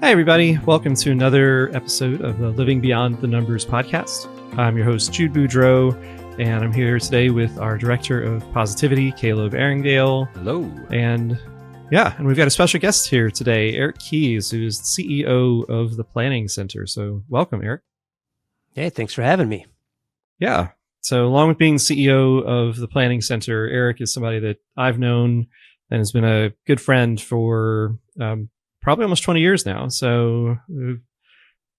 Hi, everybody. Welcome to another episode of the Living Beyond the Numbers podcast. I'm your host, Jude Boudreaux, and I'm here today with our Director of Positivity, Caleb Arringdale. Hello. And we've got a special guest here today, Eric Kies, who is the CEO of the Planning Center. So welcome, Eric. Hey, thanks for having me. Yeah. So along with being CEO of the Planning Center, Eric is somebody that I've known and has been a good friend for probably almost 20 years now. So we've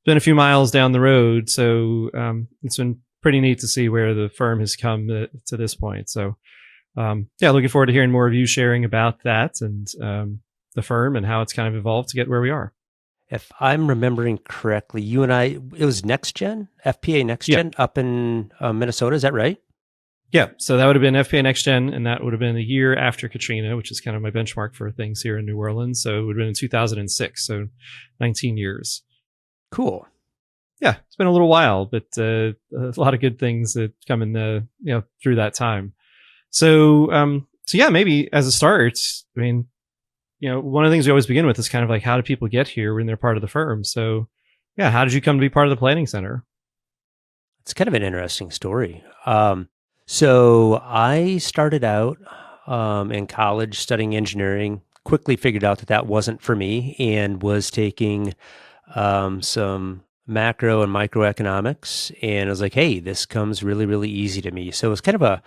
been a few miles down the road. So it's been pretty neat to see where the firm has come to this point. So looking forward to hearing more of you sharing about that and the firm and how it's kind of evolved to get where we are. If I'm remembering correctly, you and I, it was NextGen, FPA NextGen up in Minnesota. Is that right? Yeah. So that would have been FPA NextGen, and that would have been a year after Katrina, which is kind of my benchmark for things here in New Orleans. So it would have been in 2006. So 19 years. Cool. Yeah. It's been a little while, but a lot of good things that come in through that time. So maybe as a start, I mean, one of the things we always begin with is kind of like, how do people get here when they're part of the firm? So yeah, how did you come to be part of the Planning Center? It's kind of an interesting story. So I started out in college studying engineering, quickly figured out that wasn't for me, and was taking some macro and microeconomics. And I was like, hey, this comes really, really easy to me. So it was kind of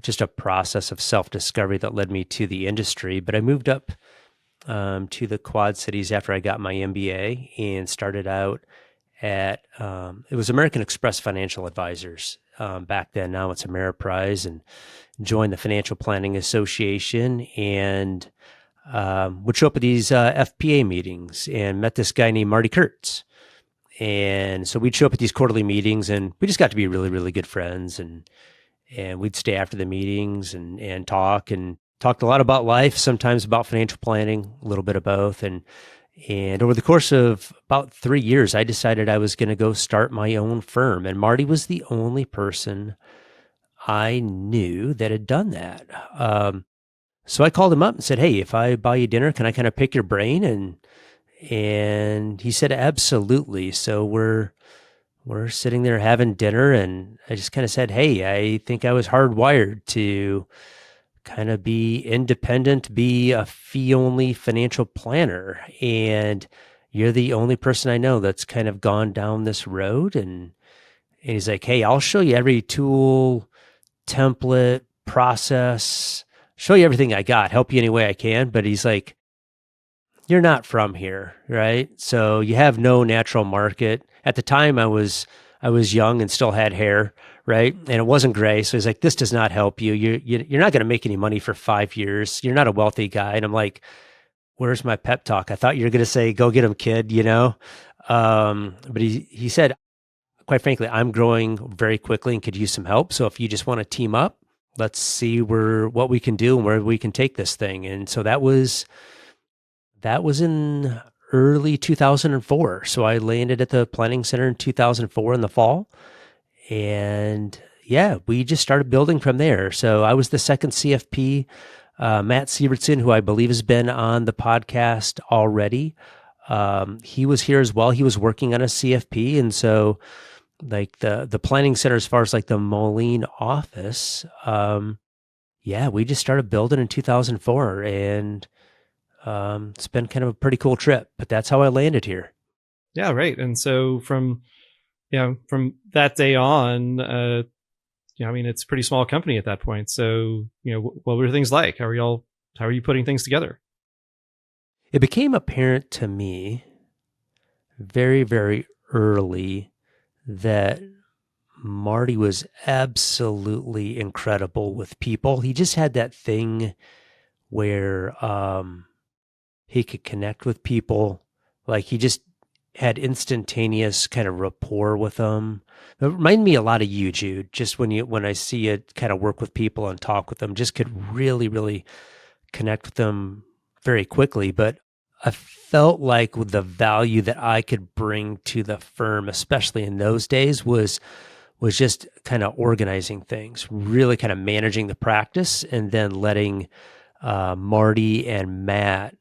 just a process of self-discovery that led me to the industry. But I moved up to the Quad Cities after I got my MBA and started out at, it was American Express Financial Advisors back then. Now it's Ameriprise, and joined the Financial Planning Association and would show up at these FPA meetings and met this guy named Marty Kurtz. And so we'd show up at these quarterly meetings and we just got to be really, really good friends. And we'd stay after the meetings and talked a lot about life, sometimes about financial planning, a little bit of both. And over the course of about 3 years, I decided I was going to go start my own firm. And Marty was the only person I knew that had done that. So I called him up and said, hey, if I buy you dinner, can I kind of pick your brain? And he said, absolutely. So we're sitting there having dinner, and I just kind of said, hey, I think I was hardwired to kind of be independent, be a fee-only financial planner. And you're the only person I know that's kind of gone down this road. And he's like, hey, I'll show you every tool, template, process, show you everything I got, help you any way I can. But he's like, you're not from here, right? So you have no natural market. At the time I was young and still had hair, right? And it wasn't gray. So he's like, this does not help you. You're not going to make any money for 5 years. You're not a wealthy guy. And I'm like, where's my pep talk? I thought you were going to say, go get him, kid, But he said, quite frankly, I'm growing very quickly and could use some help. So if you just want to team up, let's see what we can do and where we can take this thing. And so that was in early 2004. So I landed at the Planning Center in 2004 in the fall. And yeah, we just started building from there. So I was the second CFP. Matt Sievertson, who I believe has been on the podcast already, he was here as well. He was working on a CFP. And so like the Planning Center, as far as like the Moline office, we just started building in 2004. And it's been kind of a pretty cool trip, but that's how I landed here. Yeah, right. And so from that day on, it's a pretty small company at that point. So, what were things like? How are you putting things together? It became apparent to me very, very early that Marty was absolutely incredible with people. He just had that thing where he could connect with people. Like he just had instantaneous kind of rapport with them. It reminded me a lot of you, Jude, just when I see you kind of work with people and talk with them, just could really, really connect with them very quickly. But I felt like with the value that I could bring to the firm, especially in those days, was just kind of organizing things, really kind of managing the practice, and then letting Marty and Matt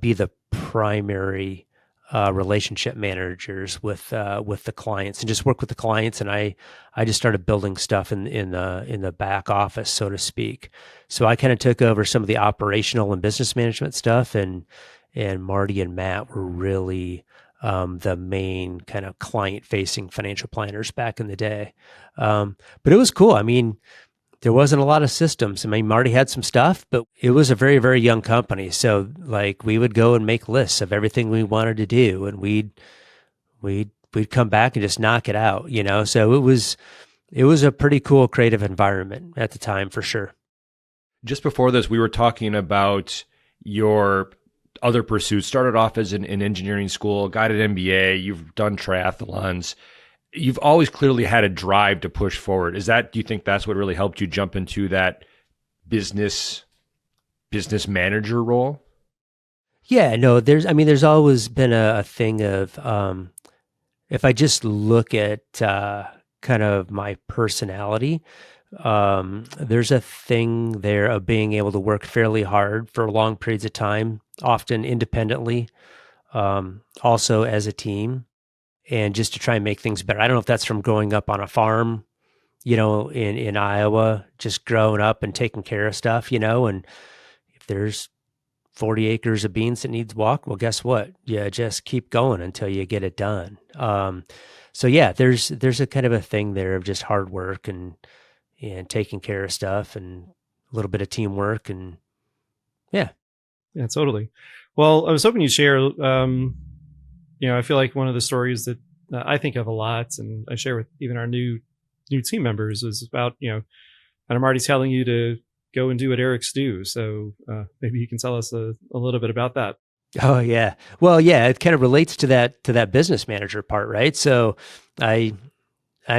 be the primary relationship managers with the clients and just work with the clients. And I just started building stuff in the back office, so to speak. So I kind of took over some of the operational and business management stuff, and Marty and Matt were really the main kind of client-facing financial planners back in the day. But it was cool. I mean, there wasn't a lot of systems. I mean, Marty had some stuff, but it was a very, very young company. So like we would go and make lists of everything we wanted to do, and we'd come back and just knock it out, you know? So it was a pretty cool creative environment at the time for sure. Just before this, we were talking about your other pursuits. Started off as an engineering school, got an MBA, you've done triathlons. You've always clearly had a drive to push forward. Do you think that's what really helped you jump into that business manager role? Yeah, no, there's always been a thing of, if I just look at kind of my personality, there's a thing there of being able to work fairly hard for long periods of time, often independently, also as a team, and just to try and make things better. I don't know if that's from growing up on a farm, you know, in Iowa, just growing up and taking care of stuff, you know, and if there's 40 acres of beans that needs walk, well, guess what? You just keep going until you get it done. So yeah, there's a kind of a thing there of just hard work and taking care of stuff and a little bit of teamwork, and yeah. Yeah, totally. Well, I was hoping you'd share, you know, I feel like one of the stories that I think of a lot, and I share with even our new team members, is about, you know, and I'm already telling you to go and do what Eric's do. So maybe you can tell us a little bit about that. Oh yeah. Well, yeah, it kind of relates to that business manager part, right? So I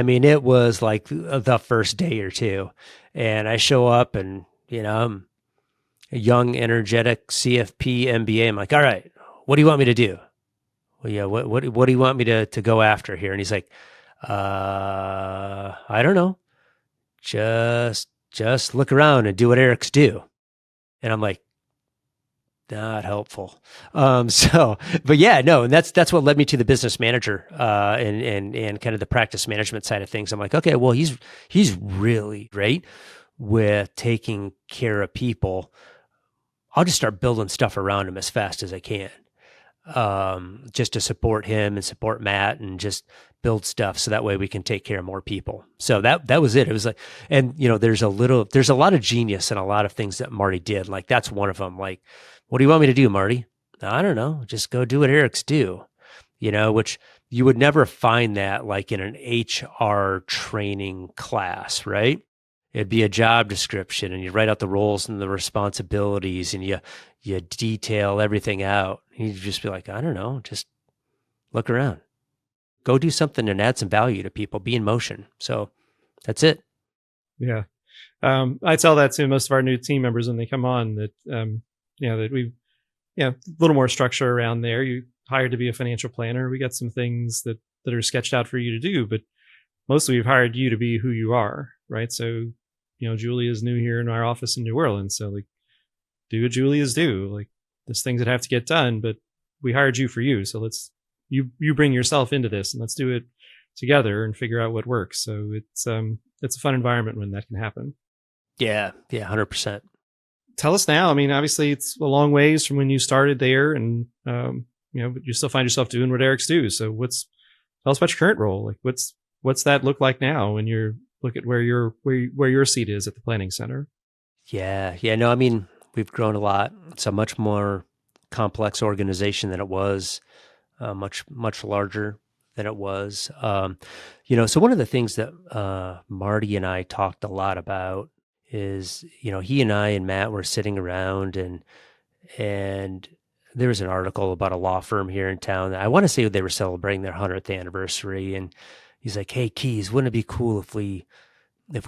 mean, it was like the first day or two, and I show up and, you know, I'm a young, energetic CFP MBA. I'm like, all right, what do you want me to do? Well, yeah, what do you want me to go after here? And he's like, I don't know. Just look around and do what Eric's do. And I'm like, not helpful. But yeah, no, and that's what led me to the business manager, and kind of the practice management side of things. I'm like, okay, well, he's really great with taking care of people. I'll just start building stuff around him as fast as I can, just to support him and support Matt, and just build stuff so that way we can take care of more people. So that was it. It was like, and you know, there's a lot of genius in a lot of things that Marty did. Like that's one of them. Like, what do you want me to do, Marty? I don't know. Just go do what Eric's do, you know, which you would never find that like in an HR training class, right? It'd be a job description, and you write out the roles and the responsibilities, and you detail everything out. You'd just be like, I don't know, just look around. Go do something and add some value to people. Be in motion. So that's it. Yeah. I tell that to most of our new team members when they come on, that, you know, that we've, you know, a little more structure around there. You hired to be a financial planner. We got some things that are sketched out for you to do, but mostly we've hired you to be who you are, right? So, you know, Julie is new here in our office in New Orleans. So like, do what Julia's do. Like, there's things that have to get done, but we hired you for you. So you bring yourself into this, and let's do it together and figure out what works. So it's a fun environment when that can happen. Yeah. 100%. Tell us now. I mean, obviously it's a long ways from when you started there, and you know, but you still find yourself doing what Eric's do. So tell us about your current role. Like, what's that look like now when you're look at where your seat is at the planning center? Yeah. No, I mean, we've grown a lot. It's a much more complex organization than it was, much larger than it was. You know, so one of the things that Marty and I talked a lot about is, you know, he and I and Matt were sitting around, and there was an article about a law firm here in town. I want to say they were celebrating their 100th anniversary, and he's like, "Hey, Kies, wouldn't it be cool if we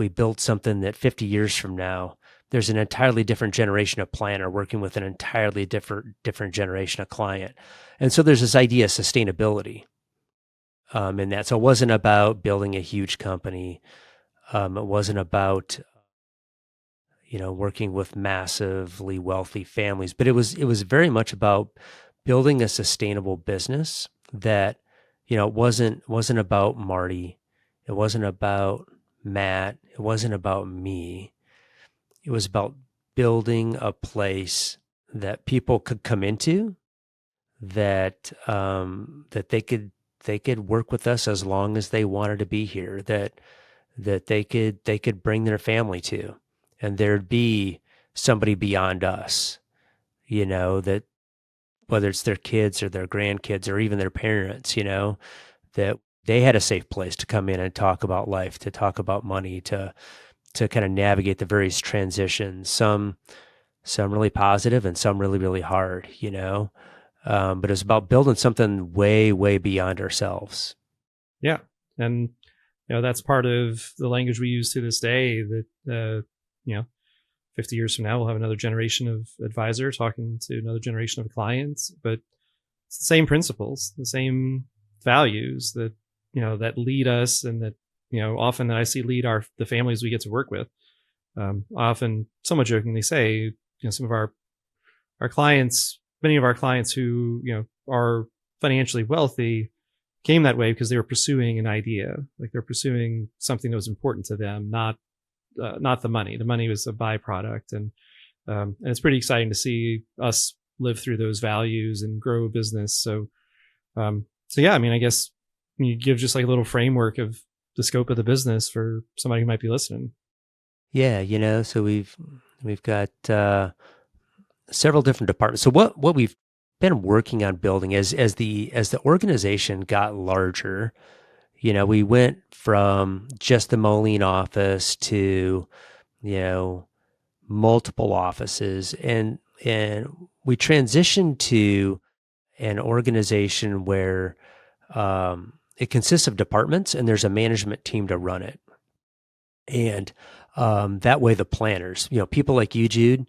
built something that 50 years from now, there's an entirely different generation of planner working with an entirely different generation of client?" And so there's this idea of sustainability in that. So it wasn't about building a huge company. It wasn't about, you know, working with massively wealthy families, but it was very much about building a sustainable business that, it wasn't about Marty. It wasn't about Matt. It wasn't about me. It was about building a place that people could come into, that that they could work with us as long as they wanted to be here, that they could bring their family to, and there'd be somebody beyond us, that whether it's their kids or their grandkids or even their parents, that they had a safe place to come in and talk about life, to talk about money, to kind of navigate the various transitions, some really positive and some really, really hard, but it's about building something way, way beyond ourselves. Yeah. And, that's part of the language we use to this day, that, 50 years from now, we'll have another generation of advisor talking to another generation of clients, but it's the same principles, the same values that, that lead us, and that, often that I see lead the families we get to work with. Often somewhat jokingly say, some of our clients, many of our clients who, are financially wealthy came that way because they were pursuing an idea, like they're pursuing something that was important to them, not the money. The money was a byproduct. And it's pretty exciting to see us live through those values and grow a business. So yeah, I guess you give just like a little framework of the scope of the business for somebody who might be listening. Yeah. So we've got several different departments. So what we've been working on building as the organization got larger, we went from just the Moline office to, multiple offices, and we transitioned to an organization where it consists of departments and there's a management team to run it. And that way the planners, people like you, Jude,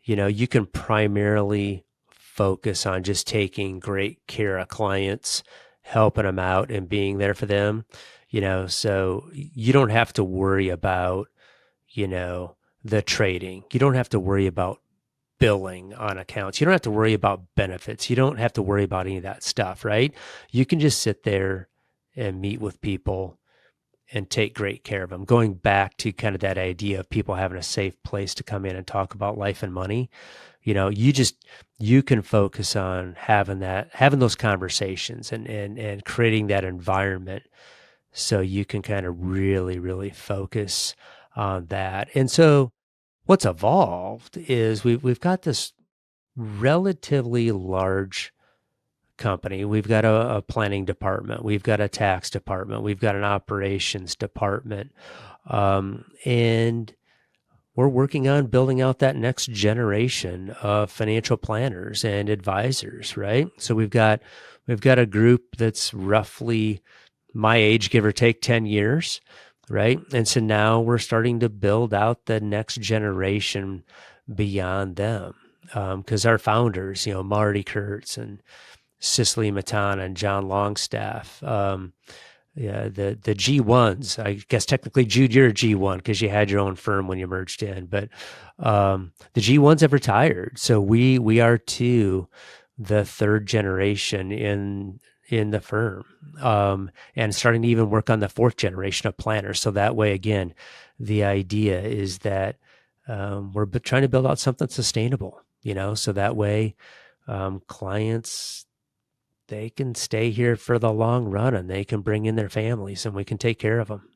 you can primarily focus on just taking great care of clients, helping them out and being there for them, so you don't have to worry about, the trading. You don't have to worry about billing on accounts. You don't have to worry about benefits. You don't have to worry about any of that stuff, right? You can just sit there and meet with people and take great care of them. Going back to kind of that idea of people having a safe place to come in and talk about life and money, you can focus on having those conversations and creating that environment so you can kind of really, really focus on that. And so what's evolved is we've got this relatively large company. We've got a planning department. We've got a tax department. We've got an operations department. And we're working on building out that next generation of financial planners and advisors, right? So we've got a group that's roughly my age, give or take 10 years, right? And so now we're starting to build out the next generation beyond them. Because our founders, Marty Kurtz and Cicely Matana and John Longstaff, the G1s, I guess technically, Jude, you're a G1 because you had your own firm when you merged in, but the G1s have retired. So we are too the third generation in the firm, and starting to even work on the fourth generation of planners. So that way, again, the idea is that we're trying to build out something sustainable, so that way clients, they can stay here for the long run and they can bring in their families and we can take care of them.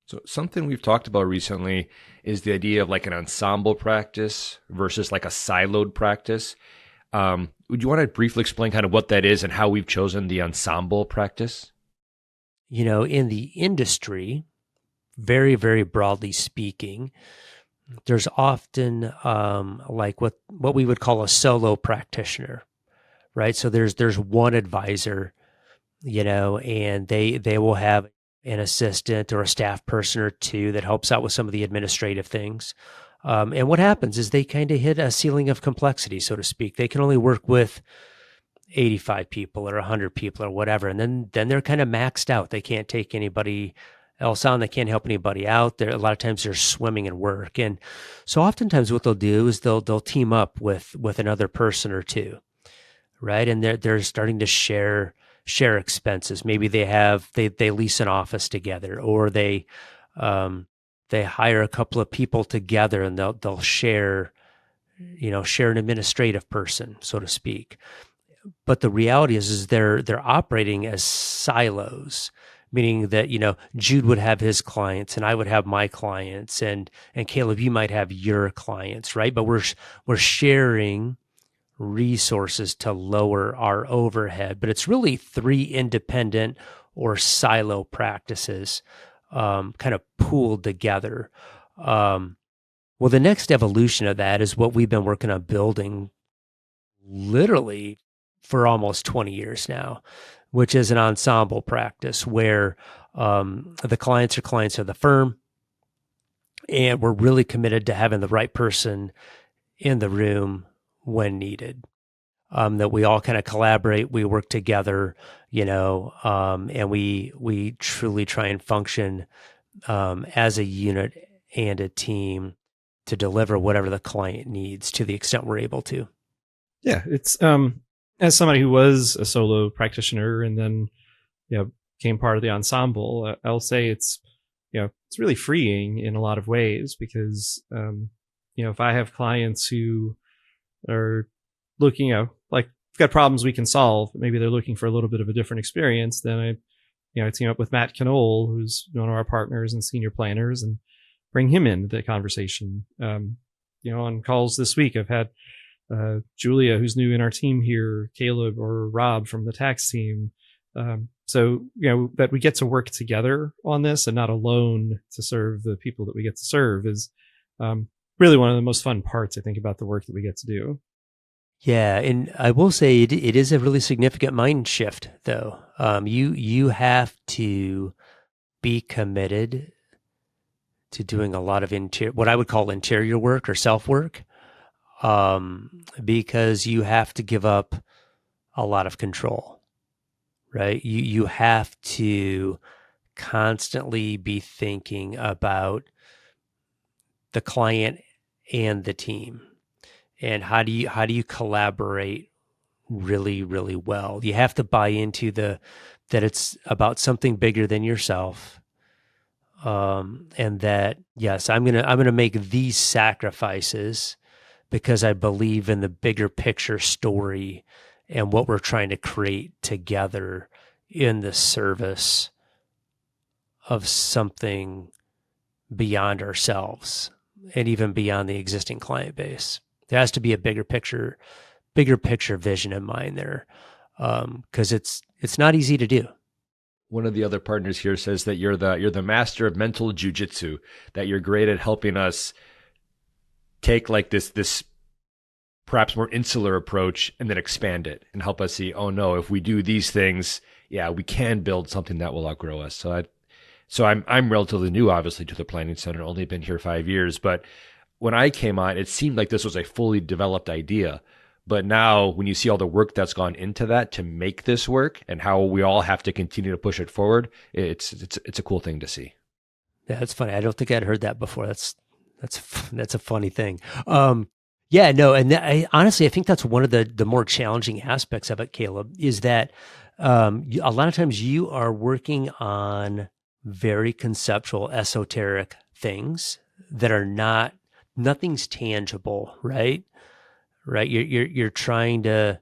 So something we've talked about recently is the idea of like an ensemble practice versus like a siloed practice. Would you want to briefly explain kind of what that is and how we've chosen the ensemble practice? In the industry, very, very broadly speaking, there's often like what we would call a solo practitioner, right? So there's one advisor, and they will have an assistant or a staff person or two that helps out with some of the administrative things. And what happens is they kind of hit a ceiling of complexity, so to speak. They can only work with 85 people or 100 people or whatever. And then they're kind of maxed out. They can't take anybody else on. They can't help anybody out. A lot of times they're swimming in work. And so oftentimes what they'll do is they'll team up with another person or two, right? And they're starting to share expenses. Maybe they lease an office together, or they hire a couple of people together, and they'll share an administrative person, so to speak. But the reality is they're operating as silos, meaning that, Jude would have his clients and I would have my clients, and Caleb, you might have your clients, right? But we're sharing resources to lower our overhead. But it's really three independent or silo practices kind of pooled together. Well, the next evolution of that is what we've been working on building literally for almost 20 years now, which is an ensemble practice where the clients are clients of the firm, and we're really committed to having the right person in the room when needed. That we all kind of collaborate, we work together, and we truly try and function as a unit and a team to deliver whatever the client needs to the extent we're able to. Yeah, it's as somebody who was a solo practitioner and then became part of the ensemble, I'll say it's really freeing in a lot of ways, because if I have clients who are looking, like we've got problems we can solve, but maybe they're looking for a little bit of a different experience, then I team up with Matt Knoll, who's one of our partners and senior planners, and bring him into the conversation. On calls this week, I've had Julia, who's new in our team here, Caleb or Rob from the tax team. So that we get to work together on this and not alone to serve the people that we get to serve is really one of the most fun parts, I think, about the work that we get to do. Yeah, and I will say it is a really significant mind shift, though. You have to be committed to doing a lot of what I would call interior work or self work, because you have to give up a lot of control, right? You have to constantly be thinking about the client and the team, and how do you collaborate really, really well. You have to buy into that it's about something bigger than yourself. And that, yes, I'm gonna make these sacrifices because I believe in the bigger picture story and what we're trying to create together in the service of something beyond ourselves and even beyond the existing client base. There has to be a bigger picture vision in mind there, because it's not easy to do. One of the other partners here says that you're the master of mental jujitsu, that you're great at helping us take like this perhaps more insular approach and then expand it and help us see, oh no, if we do these things, yeah, we can build something that will outgrow us. So I'm relatively new, obviously, to the Planning Center, only been here 5 years, but when I came on, it seemed like this was a fully developed idea. But now when you see all the work that's gone into that to make this work and how we all have to continue to push it forward, it's a cool thing to see. Yeah, that's funny. I don't think I'd heard that before. That's a funny thing. Yeah, no, and honestly, I think that's one of the more challenging aspects of it, Caleb, is that a lot of times you are working on very conceptual, esoteric things that are nothing's tangible, right? Right. You're trying to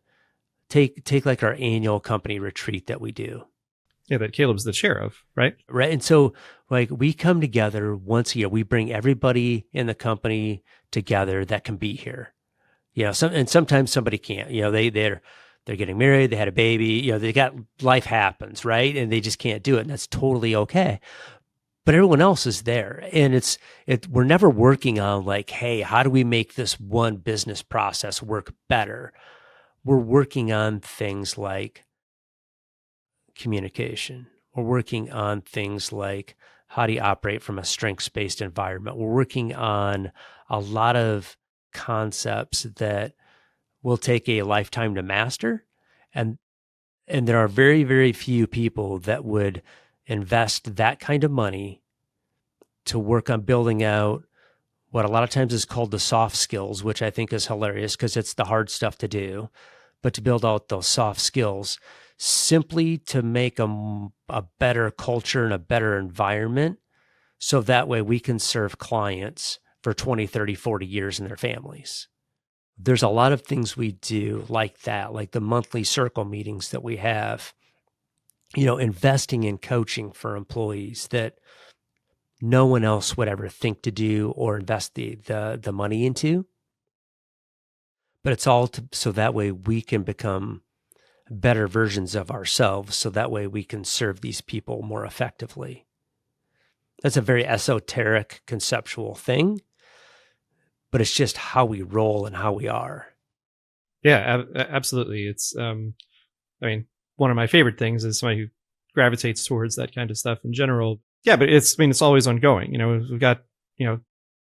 take like our annual company retreat that we do. Yeah, that Caleb's the chair of, right? Right. And so like we come together once a year, we bring everybody in the company together that can be here. And sometimes somebody can't, they're getting married, they had a baby, life happens, right? And they just can't do it. And that's totally okay. But everyone else is there, and we're never working on like, hey, how do we make this one business process work better? We're working on things like communication. We're working on things like how do you operate from a strengths-based environment? We're working on a lot of concepts that will take a lifetime to master, and there are very, very few people that would invest that kind of money to work on building out what a lot of times is called the soft skills, which I think is hilarious because it's the hard stuff to do. but to build out those soft skills simply to make a better culture and a better environment. So that way we can serve clients for 20, 30, 40 years and their families. There's a lot of things we do like that, like the monthly circle meetings that we have, investing in coaching for employees that no one else would ever think to do or invest the money into. But it's all so that way we can become better versions of ourselves. So that way we can serve these people more effectively. That's a very esoteric, conceptual thing, but it's just how we roll and how we are. Yeah, absolutely. It's, one of my favorite things is somebody who gravitates towards that kind of stuff in general. Yeah, but it's always ongoing. We've got, a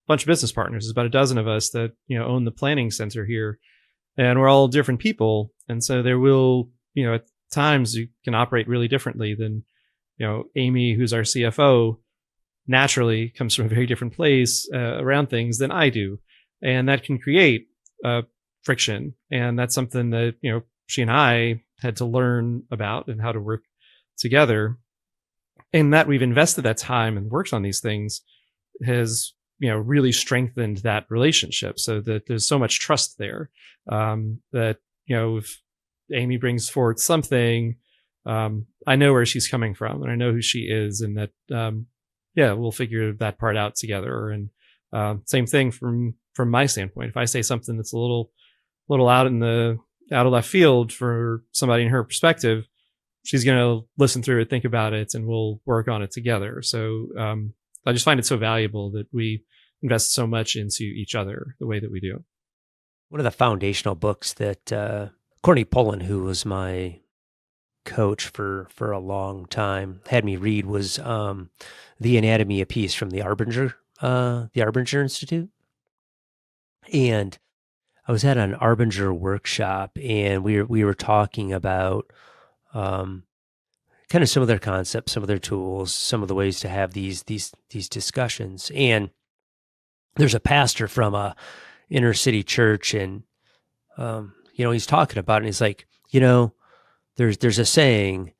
bunch of business partners. There's about a dozen of us that, own the planning center here, and we're all different people. And so there will, at times you can operate really differently than, Amy, who's our CFO, naturally comes from a very different place around things than I do. And that can create friction. And that's something that, she and I had to learn about and how to work together. And that we've invested that time and worked on these things has, really strengthened that relationship so that there's so much trust there that, if Amy brings forward something, I know where she's coming from and I know who she is, and that, we'll figure that part out together. And same thing from my standpoint. If I say something that's a little out of left field for somebody in her perspective, she's going to listen through it, think about it, and we'll work on it together. So I just find it so valuable that we invest so much into each other the way that we do. One of the foundational books that Courtney Pullen, who was my coach for a long time, had me read was The Anatomy of Peace from the Arbinger Institute. And I was at an Arbinger workshop, and we were talking about kind of some of their concepts, some of their tools, some of the ways to have these discussions. And there's a pastor from a inner city church, and he's talking about it. And he's like, there's a saying,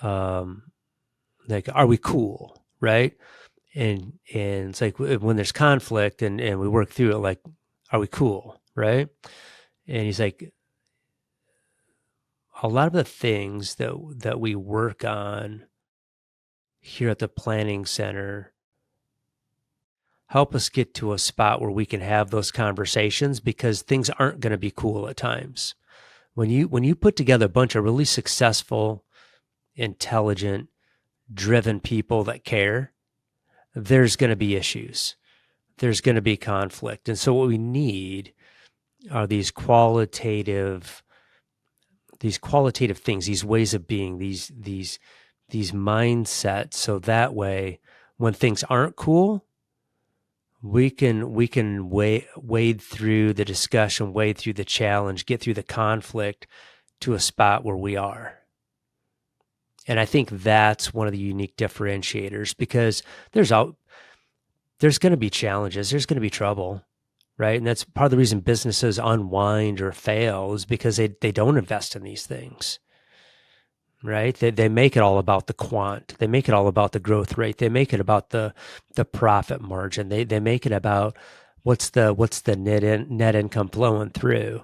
like, "Are we cool?" Right? And it's like when there's conflict and we work through it, like, "Are we cool?" Right? And he's like, a lot of the things that we work on here at the planning center help us get to a spot where we can have those conversations, because things aren't going to be cool at times. When you put together a bunch of really successful, intelligent, driven people that care, there's going to be issues. There's going to be conflict. And so what we need are these qualitative things, these ways of being, these mindsets, so that way when things aren't cool, we can wade through the discussion, wade through the challenge, get through the conflict to a spot where we are. And I think that's one of the unique differentiators, because there's going to be challenges, there's going to be trouble, right? And that's part of the reason businesses unwind or fail, is because they don't invest in these things, right? They make it all about the quant. They make it all about the growth rate. They make it about the profit margin. They make it about what's the net income flowing through,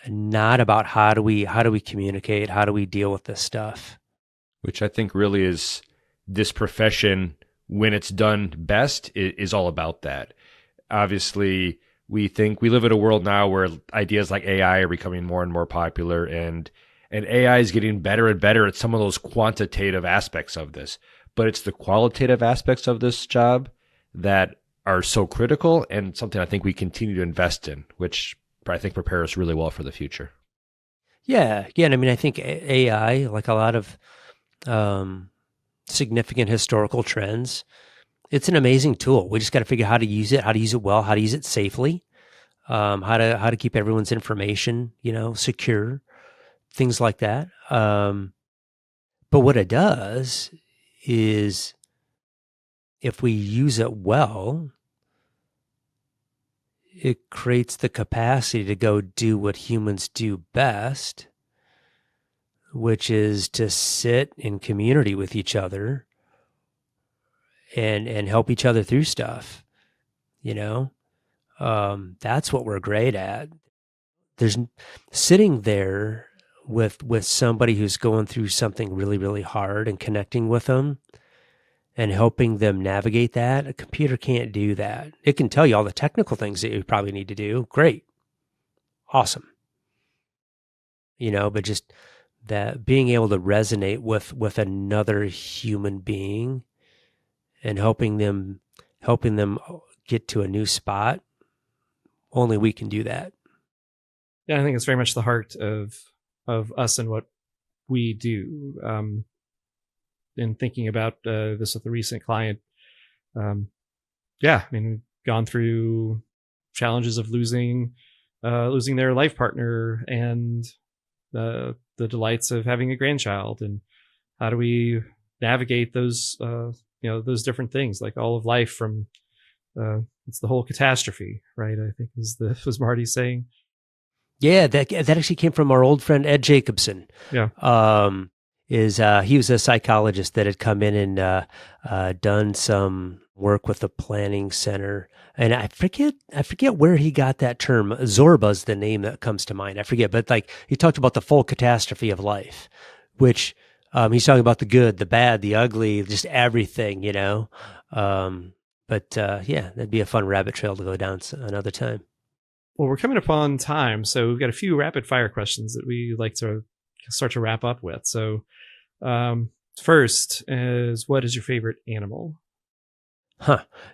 not about how do we communicate, how do we deal with this stuff. Which I think really is this profession, when it's done best, is all about that. Obviously, we think we live in a world now where ideas like AI are becoming more and more popular, and AI is getting better and better at some of those quantitative aspects of this. But it's the qualitative aspects of this job that are so critical, and something I think we continue to invest in, which I think prepare us really well for the future. Yeah. And I mean, I think AI, like a lot of significant historical trends, it's an amazing tool. We just got to figure out how to use it well, how to use it safely, how to keep everyone's information, secure, things like that. But what it does is, if we use it well, it creates the capacity to go do what humans do best, which is to sit in community with each other and help each other through stuff. That's what we're great at. There's sitting there with somebody who's going through something really, really hard and connecting with them and helping them navigate that. A computer can't do that. It can tell you all the technical things that you probably need to do. Great. Awesome. But just that being able to resonate with another human being and helping them get to a new spot, only we can do that. Yeah, I think it's very much the heart of us and what we do. In thinking about this with a recent client, we've gone through challenges of losing their life partner and the delights of having a grandchild, and how do we navigate those those different things, like all of life from it's the whole catastrophe, right? I think was Marty saying. Yeah, that actually came from our old friend Ed Jacobson. Yeah. He was a psychologist that had come in and done some work with the planning center, and I forget where he got that term. Zorba's the name that comes to mind. I forget, but like he talked about the full catastrophe of life, which he's talking about the good, the bad, the ugly, just everything, But that'd be a fun rabbit trail to go down another time. Well, we're coming upon time, so we've got a few rapid fire questions that we like to start to wrap up with. So, first is, what is your favorite animal?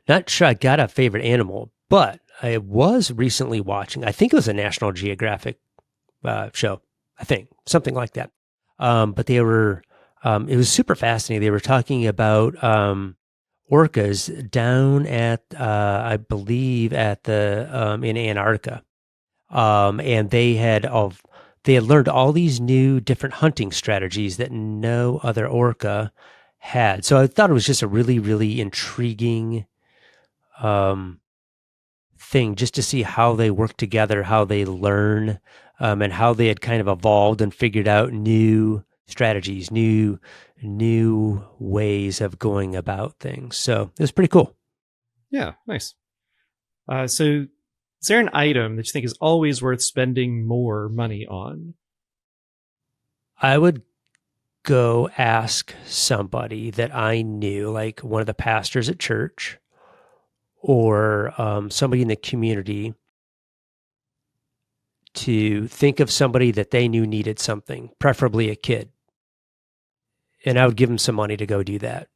Not sure I got a favorite animal, but I was recently watching, I think it was a National Geographic show, I think, something like that. But they were, it was super fascinating. They were talking about orcas down at, I believe, at the in Antarctica, and they had learned all these new different hunting strategies that no other orca had. So I thought it was just a really, really intriguing thing, just to see how they work together, how they learn, and how they had kind of evolved and figured out new strategies, new ways of going about things. So it was pretty cool. Yeah, nice. So is there an item that you think is always worth spending more money on? I would go ask somebody that I knew, like one of the pastors at church or somebody in the community, to think of somebody that they knew needed something, preferably a kid. And I would give them some money to go do that.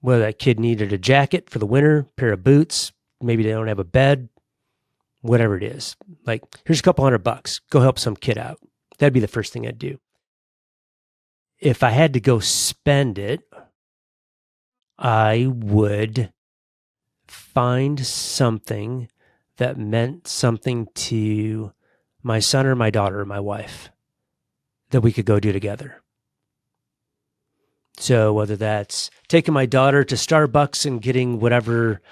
Whether that kid needed a jacket for the winter, pair of boots, maybe they don't have a bed, whatever it is. Like, here's a couple $100. Go help some kid out. That'd be the first thing I'd do. If I had to go spend it, I would find something that meant something to my son or my daughter or my wife that we could go do together. So whether that's taking my daughter to Starbucks and getting whatever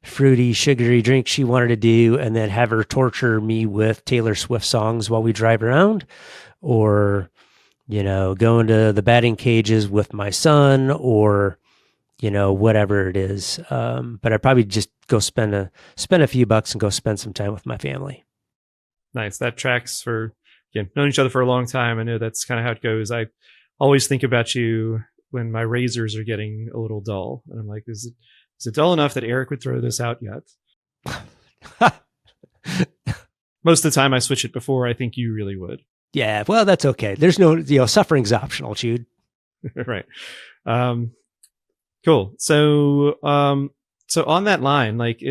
fruity, sugary drink she wanted to do, and then have her torture me with Taylor Swift songs while we drive around, or, going to the batting cages with my son, or, whatever it is. But I'd probably just go spend a few bucks and go spend some time with my family. Nice. That tracks for, again, known each other for a long time. I know that's kind of how it goes. I always think about you when my razors are getting a little dull. And I'm like, is it dull enough that Eric would throw this out yet? Most of the time I switch it before I think you really would. Yeah, well, that's okay. There's no, suffering's optional, Jude. Right. Cool. So on that line, like,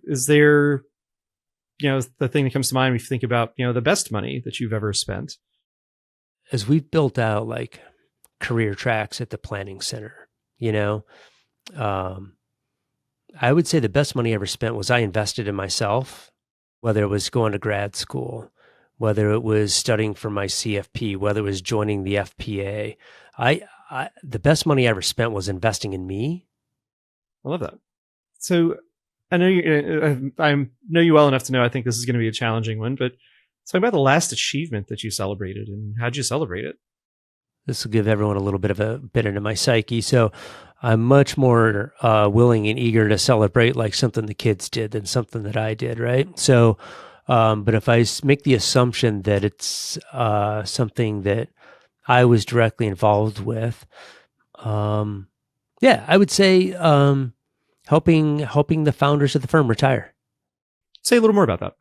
is there, the thing that comes to mind when you think about, the best money that you've ever spent? As we've built out like career tracks at the planning center, I would say the best money I ever spent was I invested in myself, whether it was going to grad school, whether it was studying for my CFP, whether it was joining the FPA. The best money I ever spent was investing in me. I love that. So I know I know you well enough to know I think this is going to be a challenging one, but talk about the last achievement that you celebrated and how'd you celebrate it? This will give everyone a little bit of a bit into my psyche. So I'm much more willing and eager to celebrate like something the kids did than something that I did, right? So, but if I make the assumption that it's something that I was directly involved with, I would say helping the founders of the firm retire. Say a little more about that.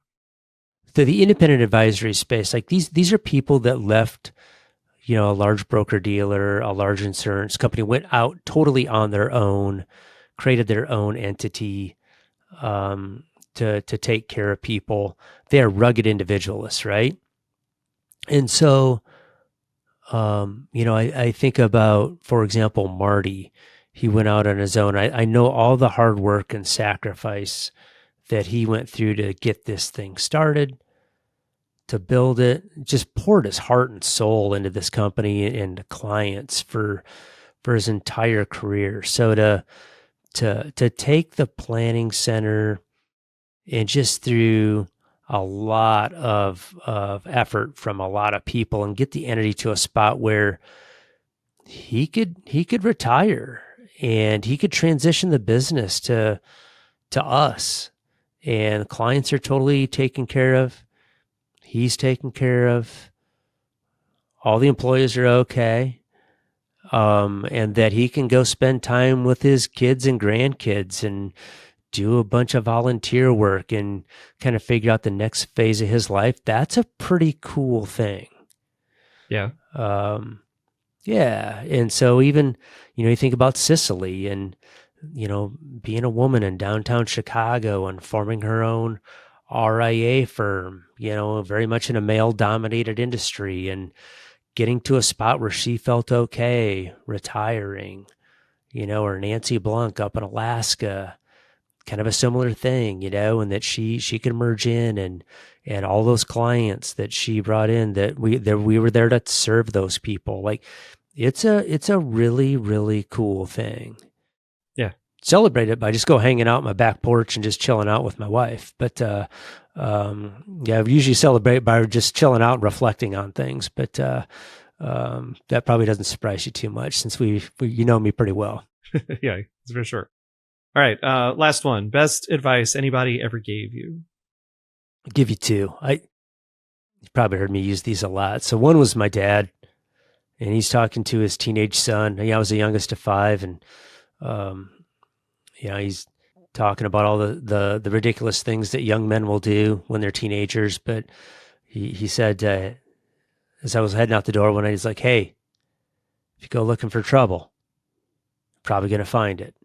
The independent advisory space, like these are people that left, a large broker dealer, a large insurance company, went out totally on their own, created their own entity to take care of people. They are rugged individualists, right? And so, I think about, for example, Marty. He went out on his own. I know all the hard work and sacrifice that he went through to get this thing started, to build it, just poured his heart and soul into this company and the clients for his entire career. So to take the planning center and just through a lot of effort from a lot of people and get the entity to a spot where he could retire and he could transition the business to us, and clients are totally taken care of. He's taken care of. All the employees are okay. And that he can go spend time with his kids and grandkids and do a bunch of volunteer work and kind of figure out the next phase of his life. That's a pretty cool thing. Yeah. And so even, you think about Cicely and, being a woman in downtown Chicago and forming her own RIA firm, very much in a male-dominated industry, and getting to a spot where she felt okay retiring, or Nancy Blanc up in Alaska, kind of a similar thing, and that she could merge in and all those clients that she brought in, that we were there to serve those people. Like it's a really, really cool thing. Yeah. Celebrate it by just go hanging out on my back porch and just chilling out with my wife. But we usually celebrate by just chilling out and reflecting on things. But that probably doesn't surprise you too much since you know me pretty well. Yeah, for sure. All right, last one. Best advice anybody ever gave you? I'll give you two. You probably heard me use these a lot. So one was my dad, and he's talking to his teenage son. I was the youngest of 5, and he's talking about all the ridiculous things that young men will do when they're teenagers. But he said, as I was heading out the door one night, he's like, "Hey, if you go looking for trouble, you're probably going to find it."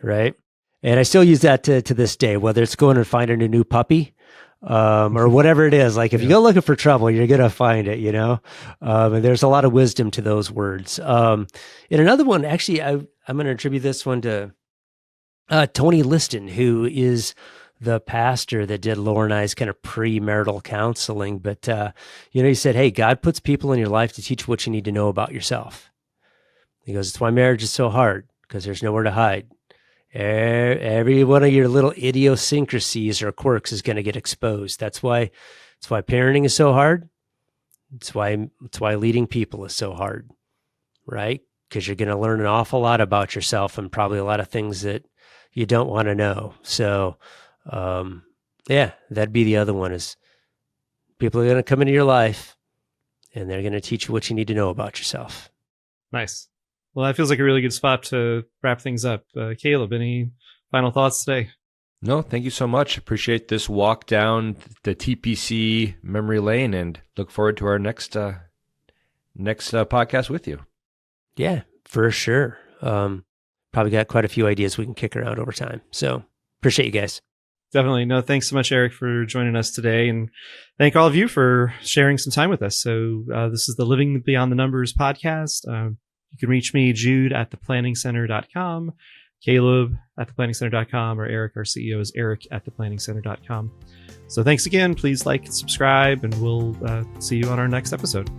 Right? And I still use that to this day, whether it's going and finding a new puppy, or whatever it is. Like if you go looking for trouble, you're going to find it, and there's a lot of wisdom to those words. And another one, actually, I'm going to attribute this one to Tony Liston, who is the pastor that did Laura and I's kind of premarital counseling. But, he said, "Hey, God puts people in your life to teach what you need to know about yourself." He goes, "It's why marriage is so hard, because there's nowhere to hide. Every one of your little idiosyncrasies or quirks is going to get exposed. That's why parenting is so hard. It's why leading people is so hard, right? Because you're going to learn an awful lot about yourself and probably a lot of things that you don't want to know." So, that'd be the other one, is people are going to come into your life and they're going to teach you what you need to know about yourself. Nice. Well, that feels like a really good spot to wrap things up. Caleb, any final thoughts today? No, thank you so much. Appreciate this walk down the TPC memory lane, and look forward to our next podcast with you. Yeah, for sure. Probably got quite a few ideas we can kick around over time. So appreciate you guys. Definitely. No, thanks so much, Eric, for joining us today. And thank all of you for sharing some time with us. So this is the Living Beyond the Numbers podcast. You can reach me, Jude, at theplanningscenter.com, Caleb at theplanningscenter.com, or Eric, our CEO, is Eric at theplanningscenter.com. So thanks again. Please like and subscribe, and we'll see you on our next episode.